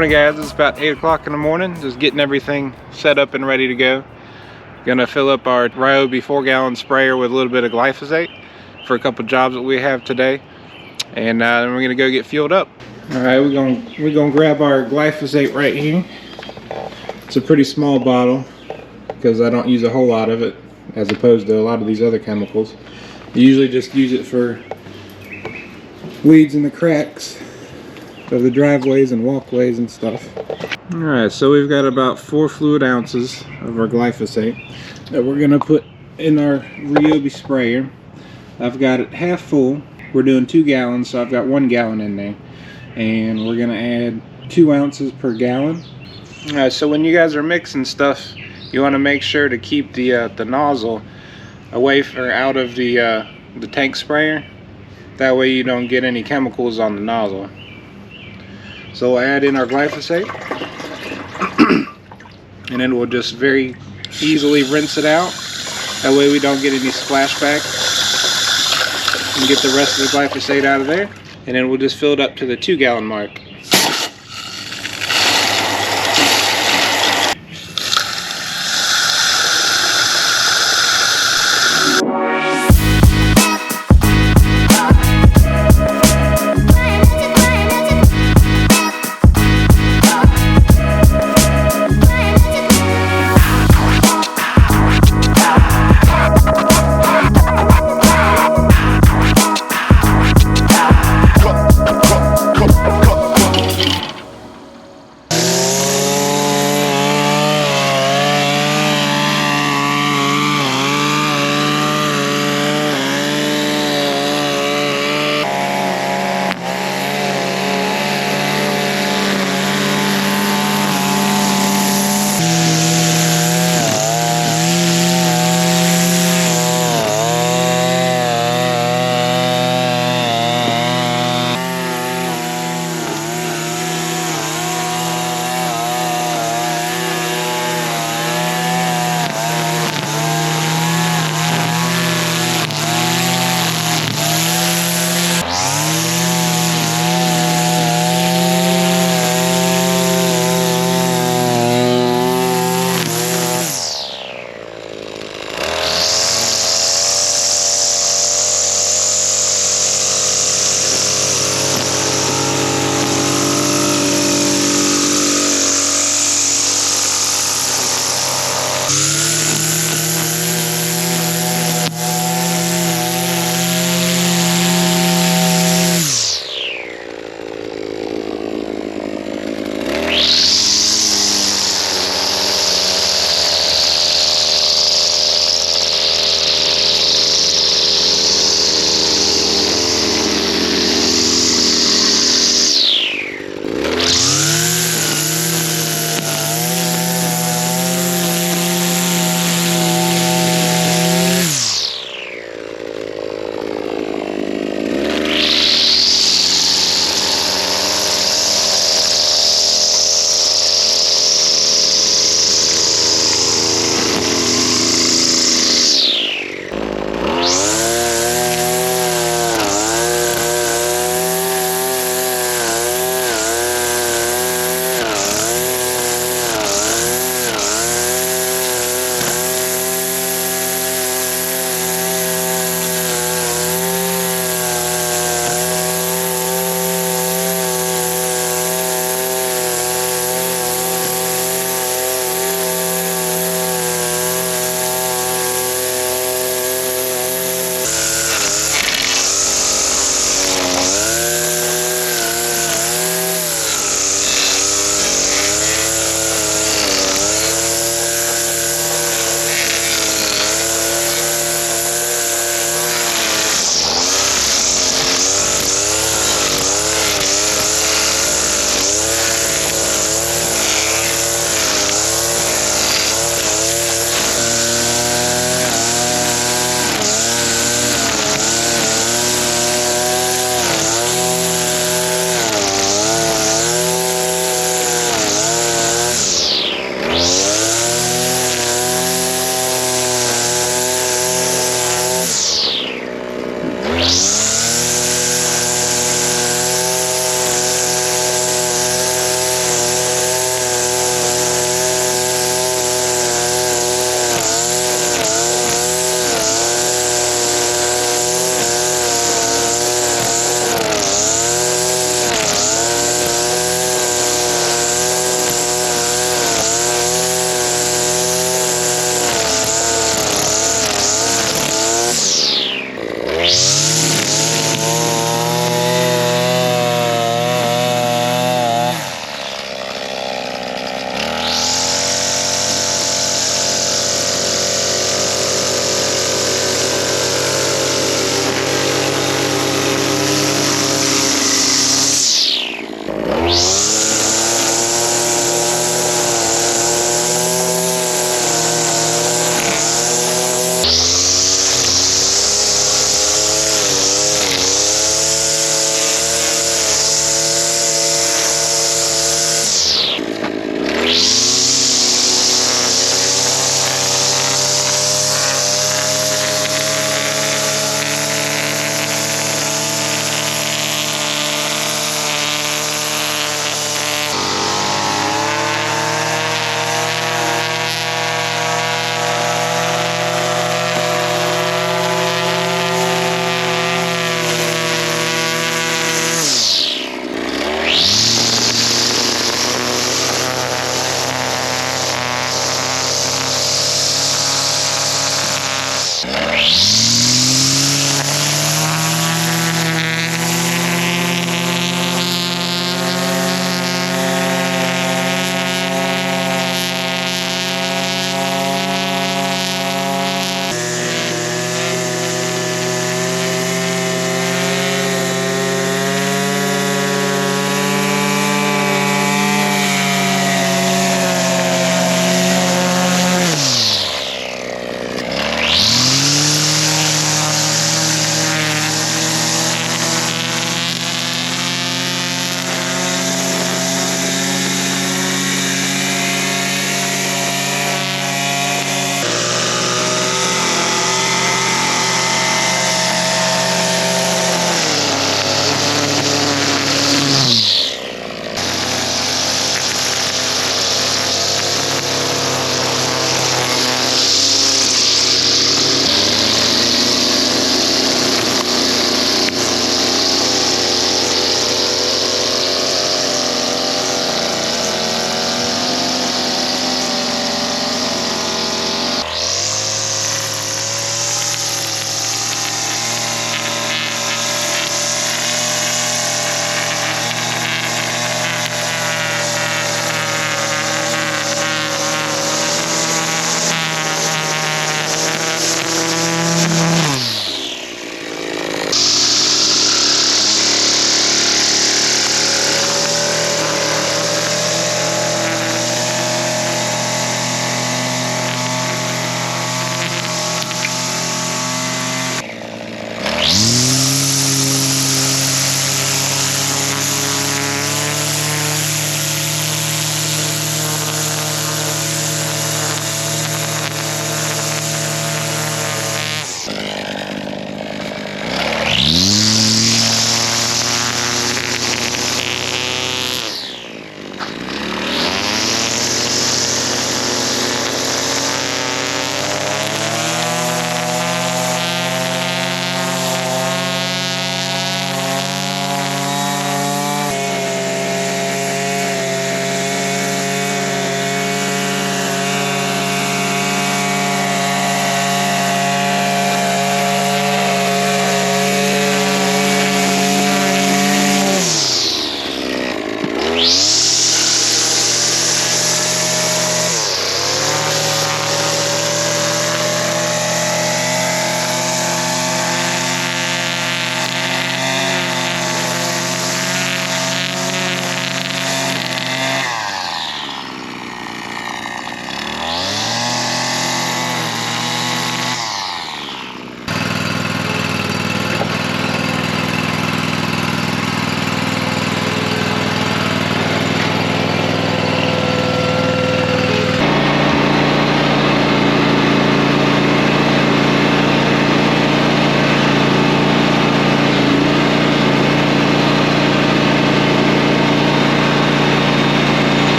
morning, guys. It's about 8 o'clock in the morning. Just getting everything set up and ready to go. Gonna fill up our Ryobi 4-gallon sprayer with a little bit of glyphosate for a couple jobs that we have today, and then we're gonna go get fueled up. All right, we're gonna grab our glyphosate right here. It's a pretty small bottle because I don't use a whole lot of it, as opposed to a lot of these other chemicals. You usually just use it for weeds in the cracks of the driveways and walkways and stuff. Alright, so we've got about 4 fluid ounces of our glyphosate that we're going to put in our Ryobi sprayer. I've got it half full. We're doing 2 gallons, so I've got 1 gallon in there. And we're going to add 2 ounces per gallon. Alright, so when you guys are mixing stuff, you want to make sure to keep the nozzle away or out of the tank sprayer. That way you don't get any chemicals on the nozzle. So we'll add in our glyphosate, and then we'll just very easily rinse it out. That way we don't get any splashback, and get the rest of the glyphosate out of there. And then we'll just fill it up to the 2-gallon mark.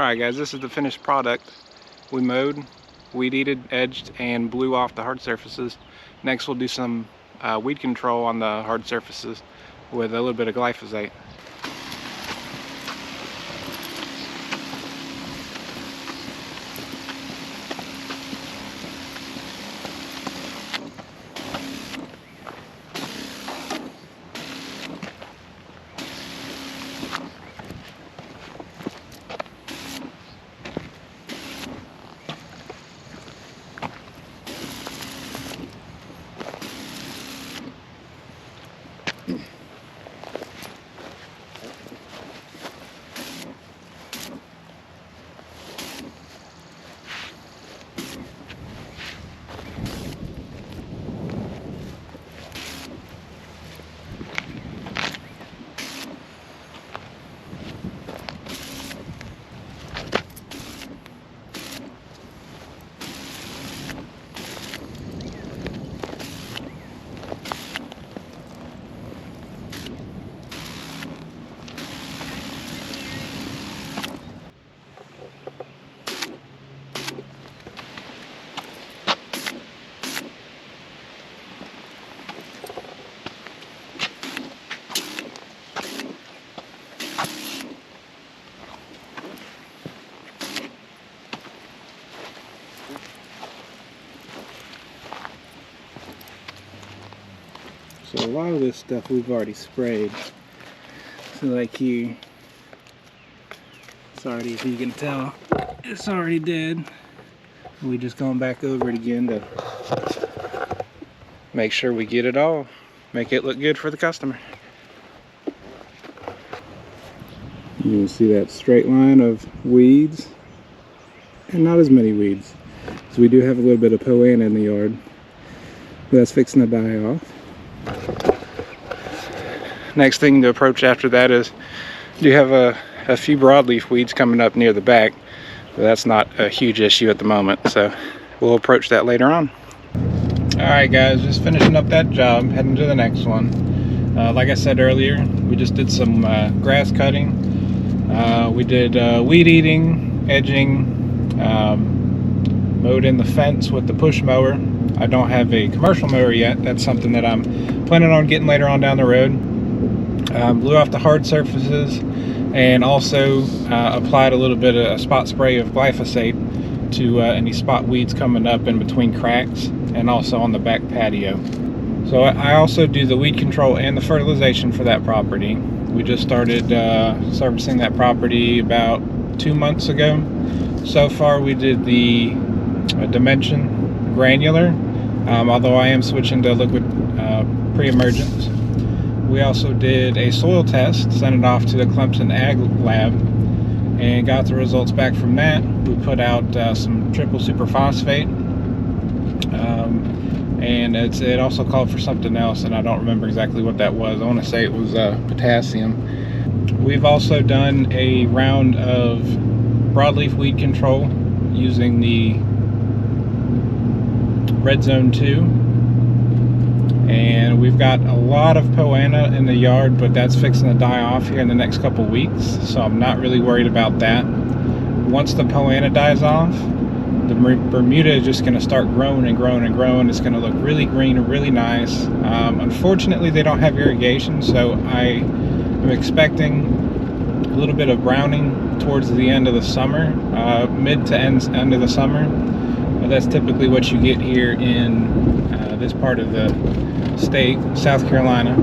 Alright guys, this is the finished product. We mowed, weed-eated, edged, and blew off the hard surfaces. Next we'll do some weed control on the hard surfaces with a little bit of glyphosate. So a lot of this stuff we've already sprayed. So like here, it's already, if you can tell, it's already dead. We just going back over it again to make sure we get it all, make it look good for the customer. You can see that straight line of weeds, and not as many weeds. So we do have a little bit of poana in the yard, but that's fixing to die off. Next thing to approach after that is, you have a few broadleaf weeds coming up near the back, but that's not a huge issue at the moment, so we'll approach that later on. Alright guys, just finishing up that job, heading to the next one. Like I said earlier, we just did some grass cutting. We did weed eating, edging, mowed in the fence with the push mower. I don't have a commercial mower yet. That's something that I'm planning on getting later on down the road. Blew off the hard surfaces, and also applied a little bit of a spot spray of glyphosate to any spot weeds coming up in between cracks, and also on the back patio. So I also do the weed control and the fertilization for that property. We just started servicing that property about 2 months ago. So far we did the dimension granular, although I am switching to liquid pre-emergence. We also did a soil test, sent it off to the Clemson Ag Lab, and got the results back from that. We put out some triple superphosphate, and it also called for something else, and I don't remember exactly what that was. I want to say it was potassium. We've also done a round of broadleaf weed control using the Red Zone 2. And we've got a lot of poana in the yard, but that's fixing to die off here in the next couple weeks, so I'm not really worried about that. Once the poana dies off, the Bermuda is just going to start growing and growing and growing. It's going to look really green and really nice. Unfortunately, they don't have irrigation, so I am expecting a little bit of browning towards the end of the summer, mid to end of the summer. That's typically what you get here in this part of the state, South Carolina.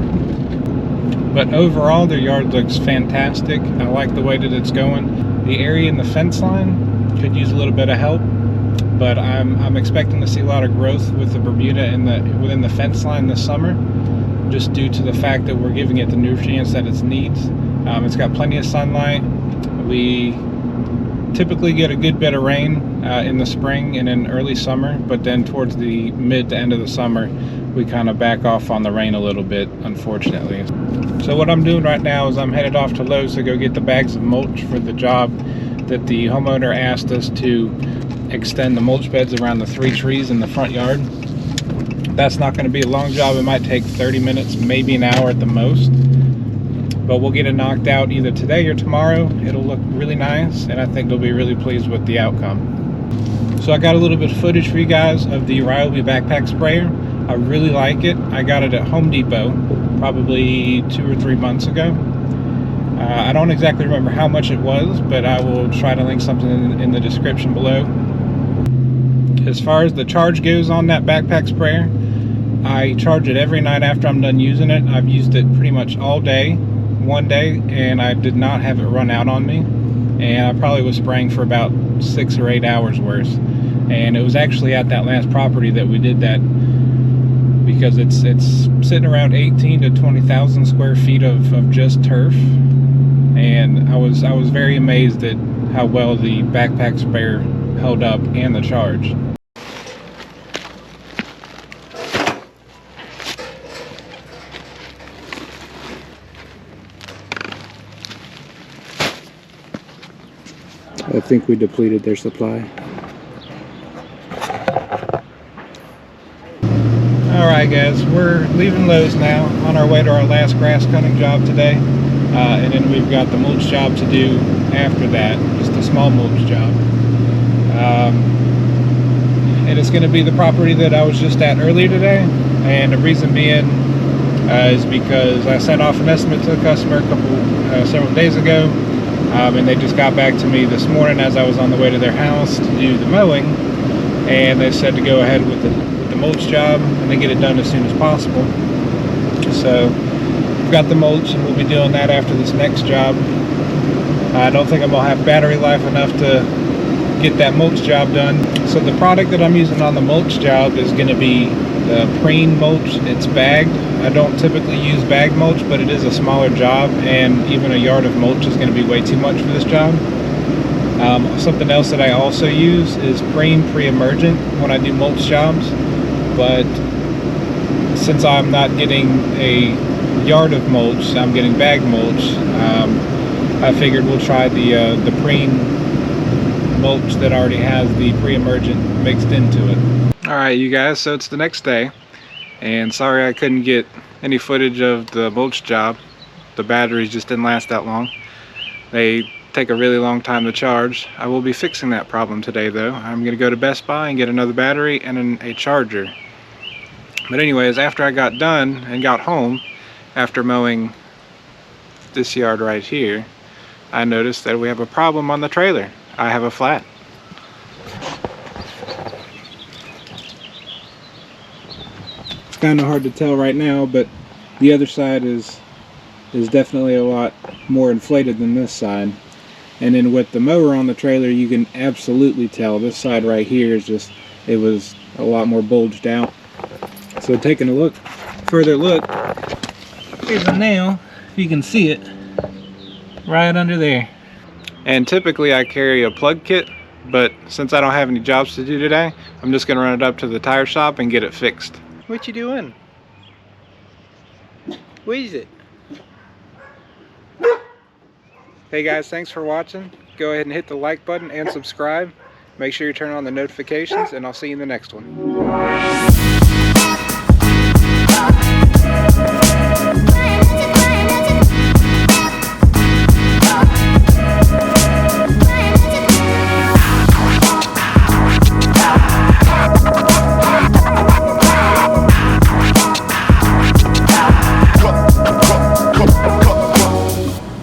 But overall, their yard looks fantastic. I like the way that it's going. The area in the fence line could use a little bit of help, but I'm expecting to see a lot of growth with the Bermuda within the fence line this summer, just due to the fact that we're giving it the nutrients that it needs. It's got plenty of sunlight. We typically get a good bit of rain in the spring and in early summer, but then towards the mid to end of the summer we kind of back off on the rain a little bit, unfortunately. So what I'm doing right now is I'm headed off to Lowe's to go get the bags of mulch for the job that the homeowner asked us to extend the mulch beds around the 3 trees in the front yard. That's not going to be a long job. It might take 30 minutes, maybe an hour at the most. but we'll get it knocked out either today or tomorrow. It'll look really nice, and I think they'll be really pleased with the outcome. So I got a little bit of footage for you guys of the Ryobi backpack sprayer. I really like it. I got it at Home Depot probably 2 or 3 months ago. I don't exactly remember how much it was, but I will try to link something in the description below. As far as the charge goes on that backpack sprayer, I charge it every night after I'm done using it. I've used it pretty much all day, one day, and I did not have it run out on me. And I probably was spraying for about 6 or 8 hours worth. And it was actually at that last property that we did that, because it's sitting around 18 to 20,000 square feet of just turf. And I was very amazed at how well the backpack sprayer held up and the charge. I think we depleted their supply. Alright guys, we're leaving Lowe's now, on our way to our last grass cutting job today. And then we've got the mulch job to do after that, just a small mulch job. And it's going to be the property that I was just at earlier today. And the reason being is because I sent off an estimate to a customer several days ago. And they just got back to me this morning as I was on the way to their house to do the mowing, and they said to go ahead with the mulch job and then get it done as soon as possible. So we've got the mulch, and we'll be doing that after this next job. I don't think I'm gonna have battery life enough to get that mulch job done. So the product that I'm using on the mulch job is going to be the preen mulch. It's bagged. I don't typically use bagged mulch, but it is a smaller job, and even a yard of mulch is going to be way too much for this job. Something else that I also use is preen pre-emergent when I do mulch jobs, but since I'm not getting a yard of mulch, I'm getting bagged mulch. I figured we'll try the preen mulch that already has the pre-emergent mixed into it. Alright you guys, so it's the next day, and sorry I couldn't get any footage of the mulch job. The batteries just didn't last that long. They take a really long time to charge. I will be fixing that problem today though. I'm going to go to Best Buy and get another battery and a charger. But anyways, after I got done and got home, after mowing this yard right here, I noticed that we have a problem on the trailer. I have a flat. It's kind of hard to tell right now, but the other side is definitely a lot more inflated than this side. And then with the mower on the trailer, you can absolutely tell this side right here is just, it was a lot more bulged out. So taking a further look, here's a nail, if you can see it, right under there. And typically I carry a plug kit, but since I don't have any jobs to do today, I'm just going to run it up to the tire shop and get it fixed. What you doing? What is it? Hey guys, thanks for watching. Go ahead and hit the like button and subscribe. Make sure you turn on the notifications, and I'll see you in the next one.